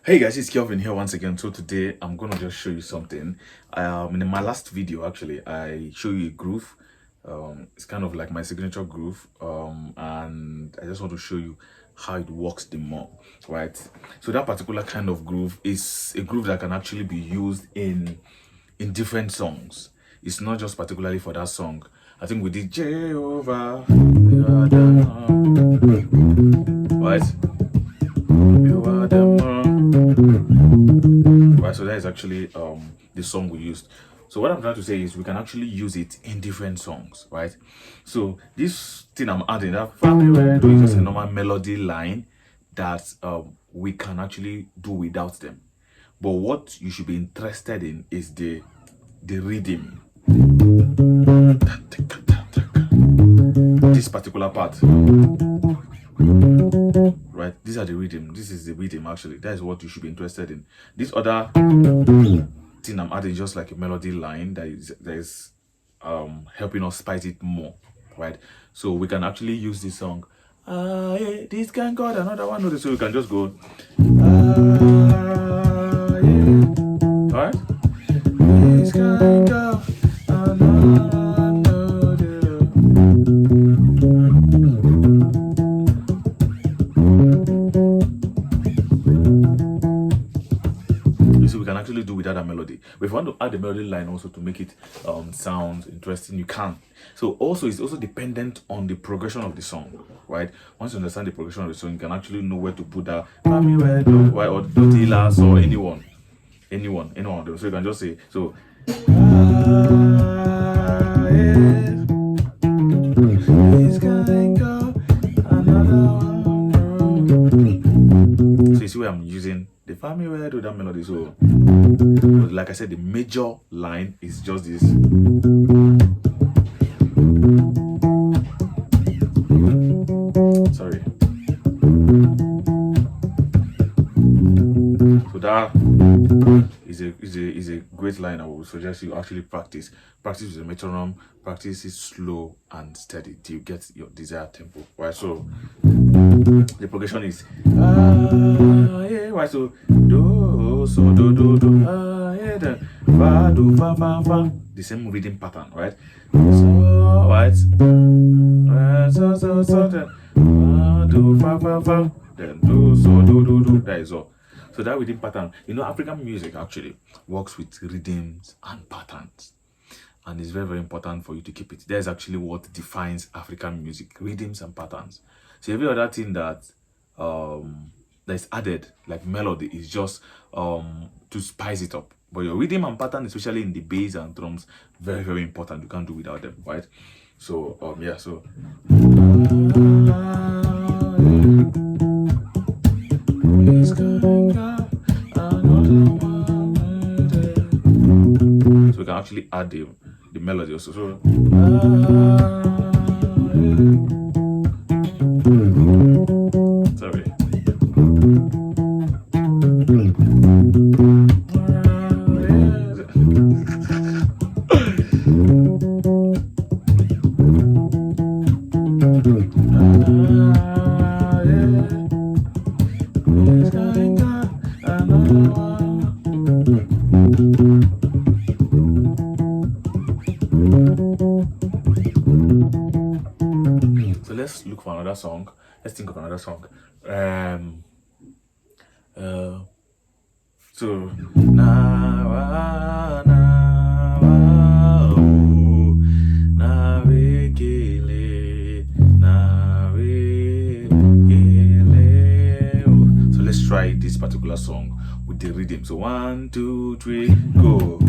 Hey guys, it's Kelvin here once again. So today I'm gonna just show you something. In my last video, actually, I show you a groove. It's kind of like my signature groove. And I just want to show you how it works the more, right? So that particular kind of groove is a groove that can actually be used in different songs. It's not just particularly for that song. I think we did Jehovah, right? You are the right, so that is actually the song we used. So what I'm trying to say is we can actually use it in different songs, right? So this thing I'm adding, that family where is just a normal melody line that we can actually do without them. But what you should be interested in is the rhythm. This particular part, right? These are the rhythm. This is the rhythm actually. That is what you should be interested in. This other thing I'm adding is just like a melody line that is helping us spice it more, right? So we can actually use this song. Yeah, this can God another one. So we can just go. Yeah. Alright? This can go another. So we can actually do without a melody. But if you want to add the melody line also to make it sound interesting, you can. So also it's also dependent on the progression of the song, right? Once you understand the progression of the song, you can actually know where to put that why or Dotilas or anyone of them. So you can just say so. So you see where I'm using the family where do that melody. So like I said, the major line is just this. Sorry. So that is a great line. I would suggest you actually practice. Practice with the metronome. Practice it slow and steady till you get your desired tempo. Right. So the progression is yeah, right. So do so do yeah, then fa do fa. The same rhythm pattern, right? So right. So then do fa then do so do. That is all. So that rhythm pattern, African music actually works with rhythms and patterns. And it's very, very important for you to keep it. That's actually what defines African music, rhythms and patterns. So every other thing that is added, like melody, is just to spice it up. But your rhythm and pattern, especially in the bass and drums, very, very important. You can't do without them, right? So yeah, so so we can actually add the melody also. So sorry. So let's look for another song. Let's think of another song. So so let's try this particular song with the rhythm. So 1, 2, 3, go.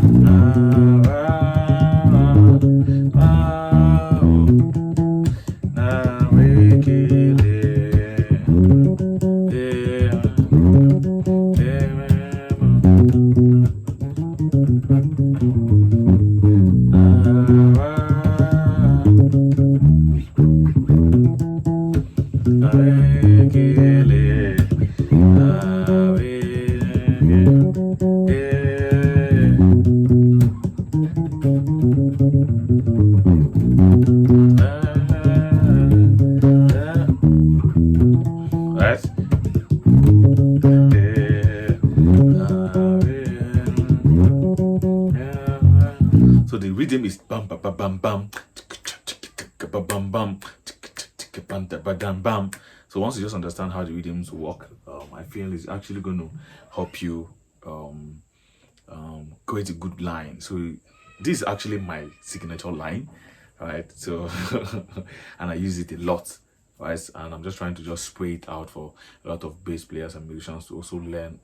rhythm is bam bam bam bam bam bam bam bam bam. So once you just understand how the rhythms work, I feel it's actually going to help you create a good line. So this is actually my signature line, right? So and I use it a lot, right? And I'm just trying to just spray it out for a lot of bass players and musicians to also learn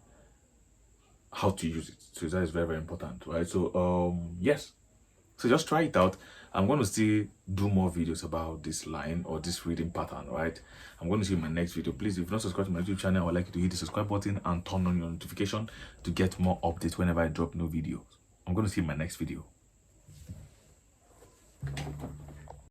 how to use it. So that is very, very important, right? So yes, so just try it out. I'm going to still do more videos about this line or this reading pattern, right? I'm going to see you in my next video. Please, if you're not subscribed to my YouTube channel, I would like you to hit the subscribe button and turn on your notification to get more updates whenever I drop new videos. I'm going to see you in my next video.